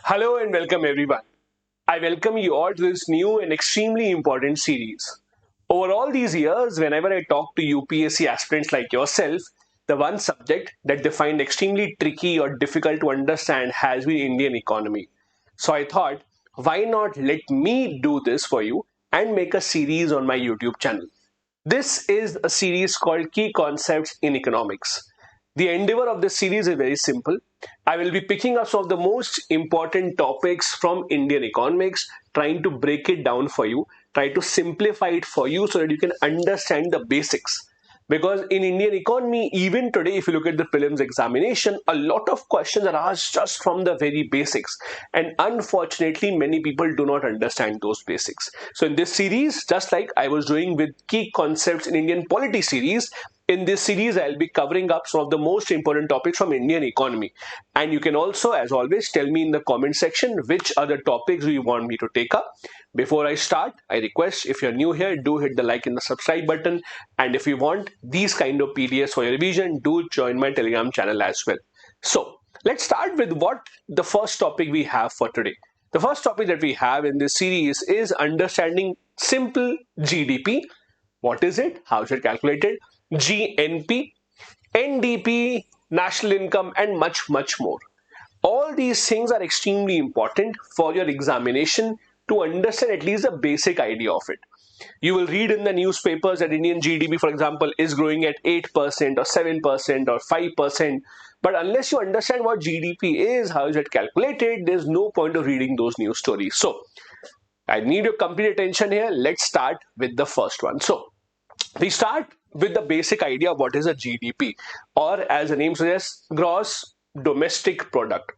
Hello and welcome everyone. I welcome you all to this new and extremely important series. Over all these years, whenever I talk to UPSC aspirants like yourself, the one subject that they find extremely tricky or difficult to understand has been Indian economy. So I thought, why not let me do this for you and make a series on my YouTube channel. This is a series called Key Concepts in Economics. The endeavor of this series is very simple. I will be picking up some of the most important topics from Indian economics, trying to break it down for you, try to simplify it for you so that you can understand the basics. Because in Indian economy, even today, if you look at the prelims examination, a lot of questions are asked just from the very basics. And unfortunately, many people do not understand those basics. So in this series, just like I was doing with Key Concepts in Indian Polity series, in this series, I'll be covering up some of the most important topics from Indian economy. And you can also, as always, tell me in the comment section which other topics do you want me to take up. Before I start, I request if you're new here, do hit the like and the subscribe button. And if you want these kind of PDFs for your revision, do join my Telegram channel as well. So let's start with what the first topic we have for today. The first topic that we have in this series is understanding simple GDP. What is it? How is it calculated? GNP, NDP, national income, and much, much more. All these things are extremely important for your examination to understand at least the basic idea of it. You will read in the newspapers that Indian GDP, for example, is growing at 8% or 7% or 5%. But unless you understand what GDP is, how is it calculated, there's no point of reading those news stories. So I need your complete attention here. Let's start with the first one. So we start with the basic idea of what is a GDP, or as the name suggests, gross domestic product.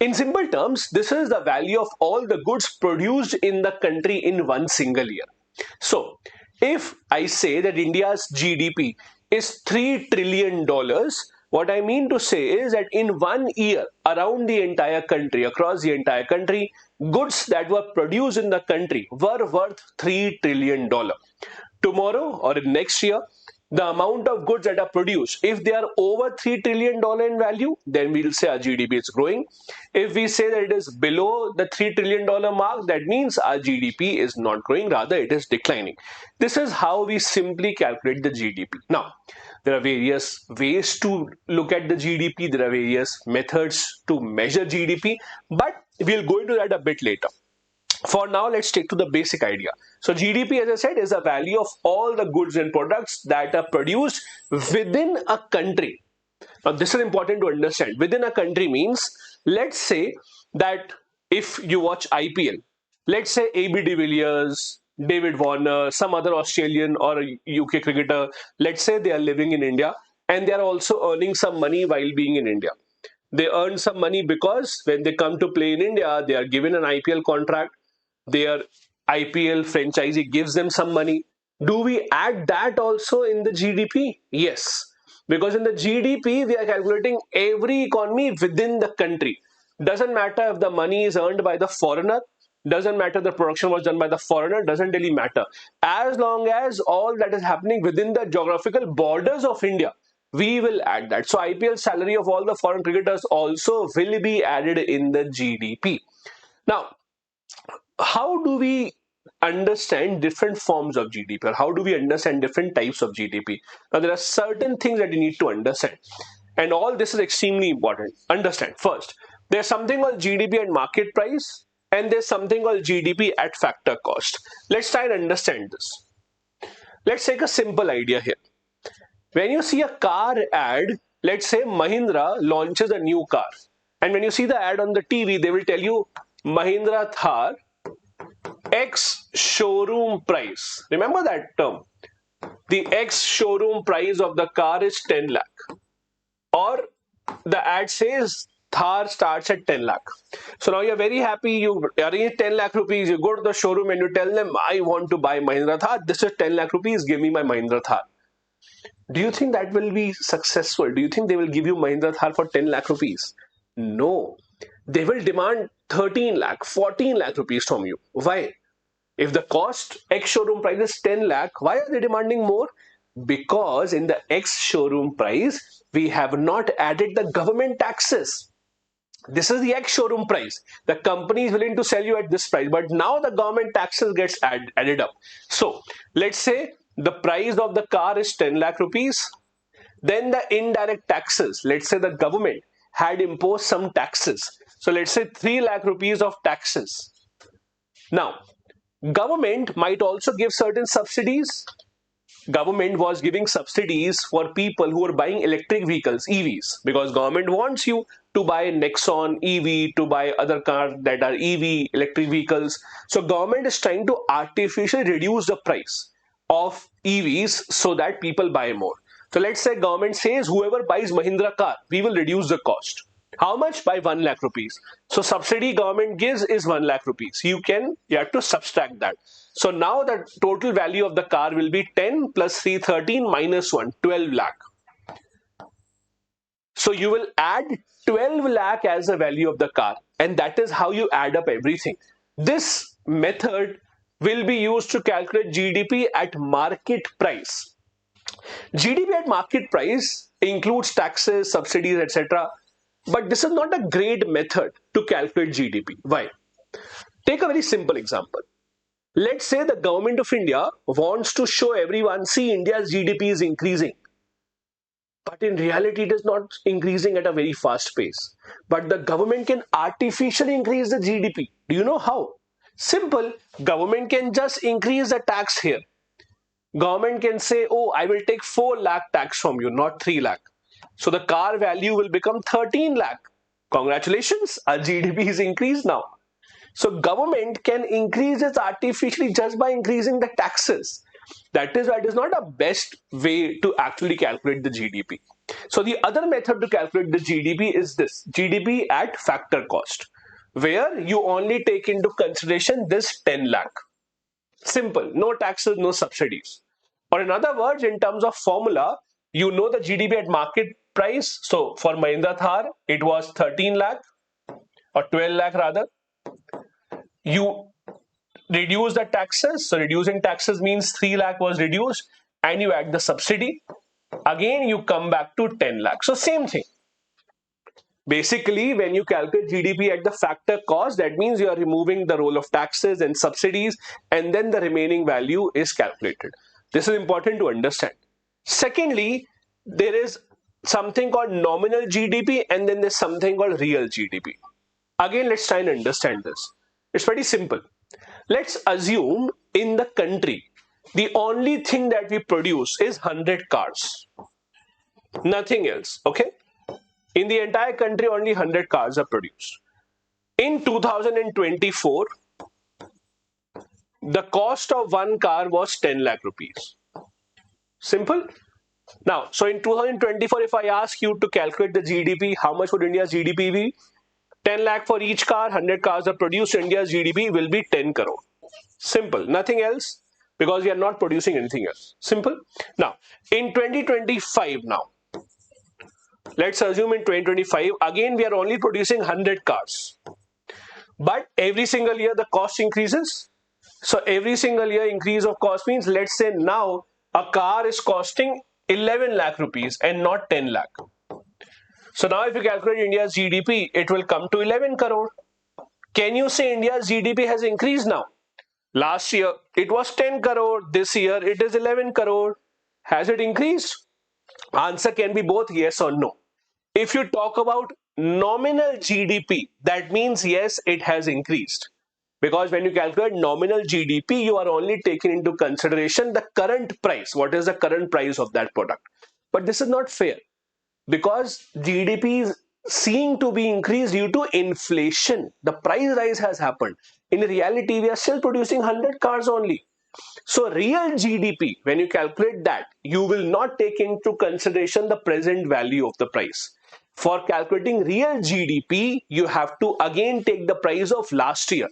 In simple terms, this is the value of all the goods produced in the country in one single year. So, if I say that India's GDP is $3 trillion, what I mean to say is that in 1 year, around the entire country, across the entire country, goods that were produced in the country were worth $3 trillion. Tomorrow or in next year, the amount of goods that are produced, if they are over $3 trillion in value, then we'll say our GDP is growing. If we say that it is below the $3 trillion mark, that means our GDP is not growing, rather it is declining. This is how we simply calculate the GDP. Now, there are various ways to look at the GDP, there are various methods to measure GDP, but we'll go into that a bit later. For now, let's stick to the basic idea. So GDP, as I said, is the value of all the goods and products that are produced within a country. Now, this is important to understand. Within a country means, let's say that if you watch IPL, let's say AB de Villiers, David Warner, some other Australian or UK cricketer, let's say they are living in India and they are also earning some money while being in India. They earn some money because when they come to play in India, they are given an IPL contract. Their IPL franchisee gives them some money. Do we add that also in the GDP? Yes. Because in the GDP, we are calculating every economy within the country. Doesn't matter if the money is earned by the foreigner, doesn't matter the production was done by the foreigner, doesn't really matter. As long as all that is happening within the geographical borders of India, we will add that. So IPL salary of all the foreign cricketers also will be added in the GDP. Now, how do we understand different forms of GDP, or how do we understand different types of GDP? Now, there are certain things that you need to understand, and all this is extremely important. Understand first, there's something called GDP at market price, and there's something called GDP at factor cost. Let's try and understand this. Let's take a simple idea here. When you see a car ad, let's say Mahindra launches a new car, and when you see the ad on the TV, they will tell you Mahindra Thar X showroom price. Remember that term. The X showroom price of the car is 10 lakh. Or the ad says Thar starts at 10 lakh. So now you're very happy, you arrange 10 lakh rupees, you go to the showroom and you tell them, I want to buy Mahindra Thar, this is 10 lakh rupees, give me my Mahindra Thar. Do you think that will be successful? Do you think they will give you Mahindra Thar for 10 lakh rupees? No. They will demand 13 lakh, 14 lakh rupees from you. Why? If the cost X showroom price is 10 lakh, why are they demanding more? Because in the X showroom price, we have not added the government taxes. This is the ex-showroom price. The company is willing to sell you at this price, but now the government taxes gets added up. So let's say the price of the car is 10 lakh rupees. Then the indirect taxes, let's say the government had imposed some taxes. So let's say 3 lakh rupees of taxes. Now, government might also give certain subsidies. Government was giving subsidies for people who are buying electric vehicles, EVs, because government wants you to buy Nexon EV, to buy other cars that are EV, electric vehicles. So government is trying to artificially reduce the price of EVs so that people buy more. So let's say government says whoever buys Mahindra car, we will reduce the cost. How much? By 1 lakh rupees. So subsidy government gives is 1 lakh rupees. You have to subtract that. So now the total value of the car will be 10 plus 3, 13 minus 1, 12 lakh. So you will add 12 lakh as the value of the car, and that is how you add up everything. This method will be used to calculate GDP at market price. GDP at market price includes taxes, subsidies, etc. But this is not a great method to calculate GDP. Why? Take a very simple example. Let's say the government of India wants to show everyone, see, India's GDP is increasing. But in reality, it is not increasing at a very fast pace. But the government can artificially increase the GDP. Do you know how? Simple. Government can just increase the tax here. Government can say, oh, I will take 4 lakh tax from you, not 3 lakh. So the car value will become 13 lakh. Congratulations, our GDP is increased now. So government can increase it artificially just by increasing the taxes. That is why it is not a best way to actually calculate the GDP. So the other method to calculate the GDP is this, GDP at factor cost, where you only take into consideration this 10 lakh. Simple, no taxes, no subsidies. Or in other words, in terms of formula, you know the GDP at market price. So for Mahindra Thar, it was 13 lakh or 12 lakh rather. You reduce the taxes. So reducing taxes means 3 lakh was reduced, and you add the subsidy. Again, you come back to 10 lakh. So same thing. Basically, when you calculate GDP at the factor cost, that means you are removing the role of taxes and subsidies, and then the remaining value is calculated. This is important to understand. Secondly, there is something called nominal GDP, and then there's something called real GDP. Again, let's try and understand this. It's pretty simple. Let's assume in the country, the only thing that we produce is 100 cars. Nothing else, okay? In the entire country, only 100 cars are produced. In 2024, the cost of one car was 10 lakh rupees. Simple. Now, so in 2024, if I ask you to calculate the GDP, how much would India's GDP be? 10 lakh for each car, 100 cars are produced, India's GDP will be 10 crore. Simple, nothing else, because we are not producing anything else. Simple. Now, in 2025 now, let's assume in 2025, again we are only producing 100 cars. But every single year the cost increases. So every single year increase of cost means, let's say now a car is costing 11 lakh rupees and not 10 lakh. So now if you calculate India's GDP, it will come to 11 crore. Can you say India's GDP has increased now? Last year it was 10 crore, this year it is 11 crore. Has it increased? Answer can be both yes or no. If you talk about nominal GDP, that means yes, it has increased. Because when you calculate nominal GDP, you are only taking into consideration the current price. What is the current price of that product? But this is not fair, because GDP is seen to be increased due to inflation. The price rise has happened. In reality, we are still producing 100 cars only. So real GDP, when you calculate that, you will not take into consideration the present value of the price. For calculating real GDP, you have to again take the price of last year.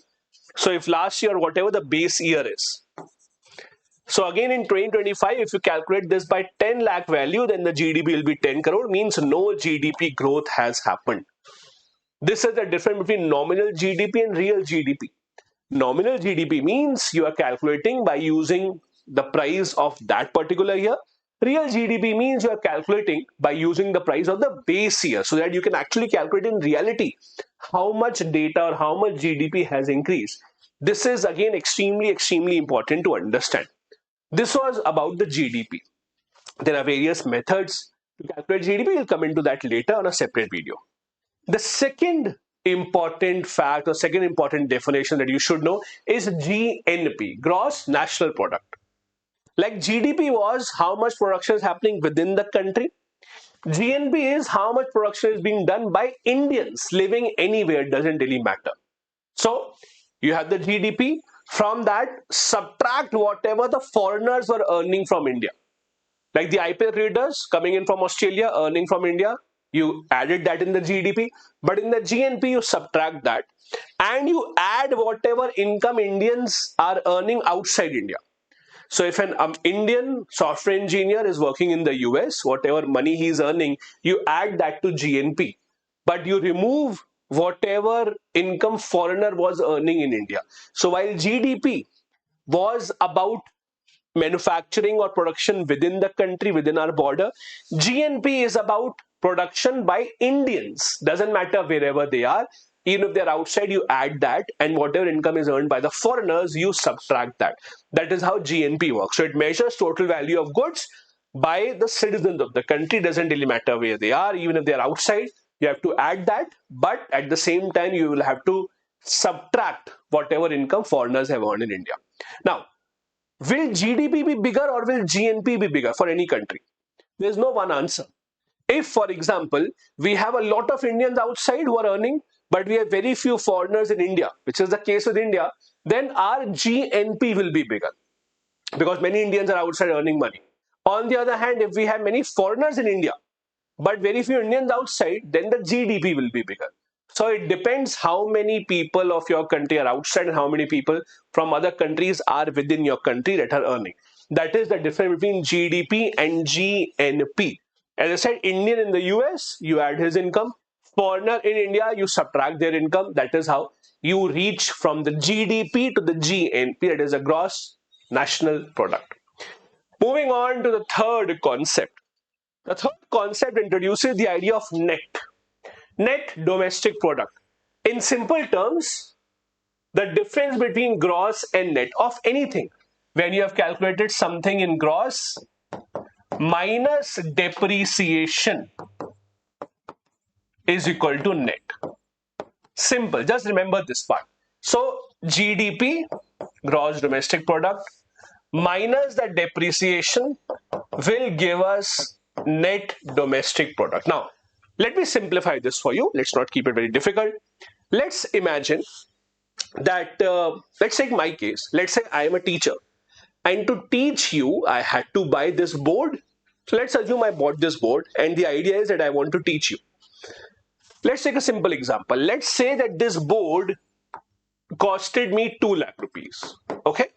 So if last year, whatever the base year is. So again in 2025, if you calculate this by 10 lakh value, then the GDP will be 10 crore, means no GDP growth has happened. This is the difference between nominal GDP and real GDP. Nominal GDP means you are calculating by using the price of that particular year, Real GDP means you are calculating by using the price of the base year so that you can actually calculate in reality how much data or how much GDP has increased. This is again extremely important to understand. This was about the GDP. There are various methods to calculate GDP. We'll come into that later on a separate video. The second important fact or second important definition that you should know is GNP, gross national product. Like GDP was how much production is happening within the country. GNP is how much production is being done by Indians living anywhere, it doesn't really matter. So you have the GDP, from that subtract whatever the foreigners were earning from India. Like the IPL traders coming in from Australia, earning from India, you added that in the GDP, but in the GNP you subtract that and you add whatever income Indians are earning outside India. So if an Indian software engineer is working in the US, whatever money he is earning, you add that to GNP, but you remove whatever income foreigner was earning in India. So while GDP was about manufacturing or production within the country, within our border, GNP is about production by Indians. Doesn't matter wherever they are. Even if they're outside, you add that, and whatever income is earned by the foreigners, you subtract that. That is how GNP works. So it measures total value of goods by the citizens of the country. Doesn't really matter where they are. Even if they're outside, you have to add that. But at the same time, you will have to subtract whatever income foreigners have earned in India. Now, will GDP be bigger or will GNP be bigger for any country? There's no one answer. If, for example, we have a lot of Indians outside who are earning, but we have very few foreigners in India, which is the case with India, then our GNP will be bigger because many Indians are outside earning money. On the other hand, if we have many foreigners in India, but very few Indians outside, then the GDP will be bigger. So it depends how many people of your country are outside and how many people from other countries are within your country that are earning. That is the difference between GDP and GNP. As I said, Indian in the US, you add his income. Foreigner in India, you subtract their income. That is how you reach from the GDP to the GNP, that is a gross national product. Moving on to the third concept. The third concept introduces the idea of net domestic product. In simple terms, the difference between gross and net of anything. When you have calculated something in gross minus depreciation is equal to net. Simple, just remember this part. So GDP, gross domestic product, minus the depreciation will give us net domestic product. Now, let me simplify this for you. Let's not keep it very difficult. Let's imagine that, let's take my case. Let's say I am a teacher, and to teach you, I had to buy this board. So let's assume I bought this board, and the idea is that I want to teach you. Let's take a simple example. Let's say that this board costed me 2 lakh rupees. Okay?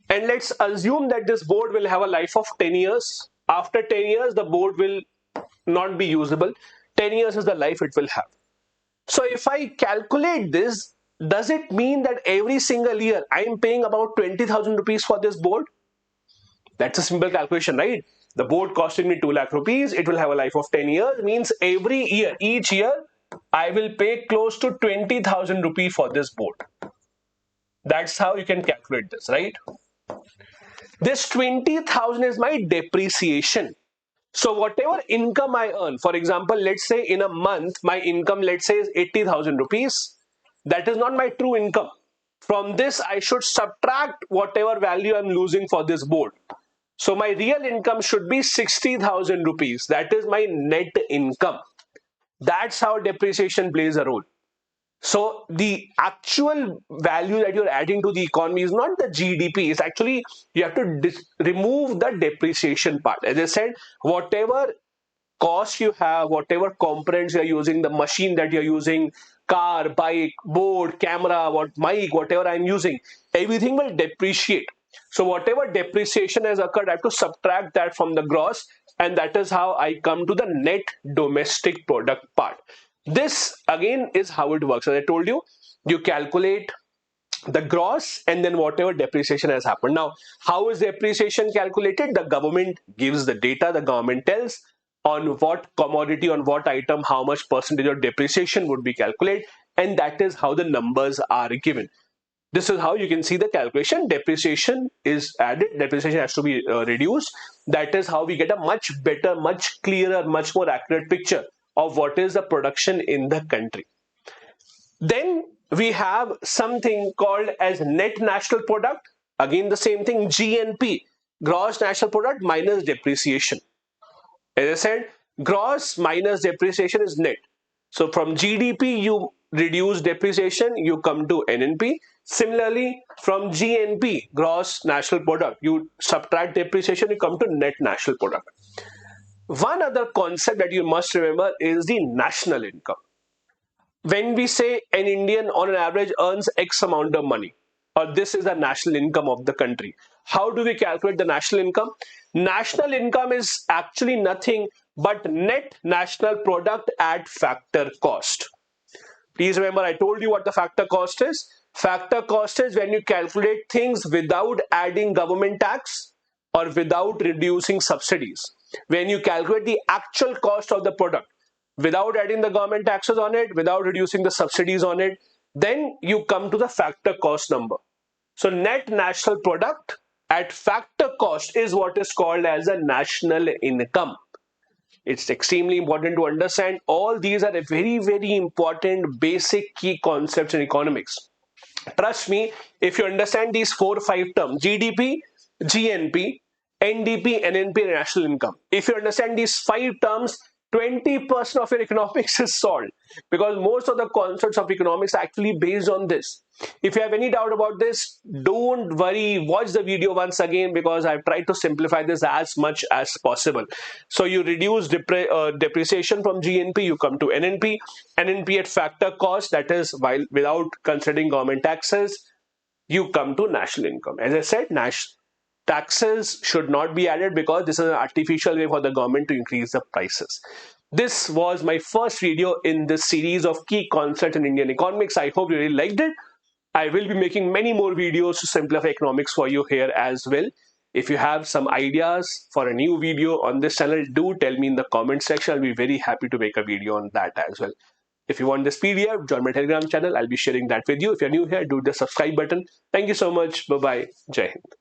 And let's assume that this board will have a life of 10 years. After 10 years, the board will not be usable. 10 years is the life it will have. So if I calculate this, does it mean that every single year I am paying about 20,000 rupees for this board? That's a simple calculation, right? The board costing me 2 lakh rupees. It will have a life of 10 years. Means every year, each year, I will pay close to 20,000 rupees for this board. That's how you can calculate this, right? This 20,000 is my depreciation. So whatever income I earn, for example, let's say in a month, my income, let's say, is 80,000 rupees. That is not my true income. From this, I should subtract whatever value I'm losing for this board. So my real income should be 60,000 rupees. That is my net income. That's how depreciation plays a role. So the actual value that you're adding to the economy is not the GDP. It's actually, you have to remove the depreciation part. As I said, whatever cost you have, whatever components you're using, the machine that you're using, car, bike, board, camera, mic, whatever I'm using, everything will depreciate. So whatever depreciation has occurred, I have to subtract that from the gross, and that is how I come to the net domestic product part. This again is how it works. As I told you, you calculate the gross, and then whatever depreciation has happened. Now, how is depreciation calculated? The government gives the data, the government tells on what commodity, on what item, how much percentage of depreciation would be calculated, and that is how the numbers are given. This is how you can see the calculation. Depreciation is added, depreciation has to be reduced. That is how we get a much better, much clearer, much more accurate picture of what is the production in the country. Then we have something called as net national product. Again, the same thing, GNP, gross national product minus depreciation. As I said, gross minus depreciation is net. So from GDP, you reduce depreciation, you come to NNP. Similarly, from GNP, gross national product, you subtract depreciation, you come to net national product. One other concept that you must remember is the national income. When we say an Indian on an average earns X amount of money, or this is the national income of the country, how do we calculate the national income? National income is actually nothing but net national product at factor cost. Please remember, I told you what the factor cost is. Factor cost is when you calculate things without adding government tax or without reducing subsidies. When you calculate the actual cost of the product without adding the government taxes on it, without reducing the subsidies on it, then you come to the factor cost number. So net national product at factor cost is what is called as a national income. It's extremely important to understand. All these are a very, very important basic key concepts in economics. Trust me, if you understand these 4 or 5 terms, GDP, GNP, NDP, NNP, and national income, if you understand these 5 terms, 20% of your economics is solved, because most of the concepts of economics are actually based on this. If you have any doubt about this, don't worry, watch the video once again, because I've tried to simplify this as much as possible. So you reduce depreciation from GNP, you come to NNP. NNP at factor cost, that is while without considering government taxes, you come to national income. As I said, taxes should not be added because this is an artificial way for the government to increase the prices. This was my first video in this series of key concepts in Indian economics. I hope you really liked it. I will be making many more videos to simplify economics for you here as well. If you have some ideas for a new video on this channel, do tell me in the comment section. I'll be very happy to make a video on that as well. If you want this PDF, join my Telegram channel. I'll be sharing that with you. If you're new here, do the subscribe button. Thank you so much. Bye-bye. Jai Hind.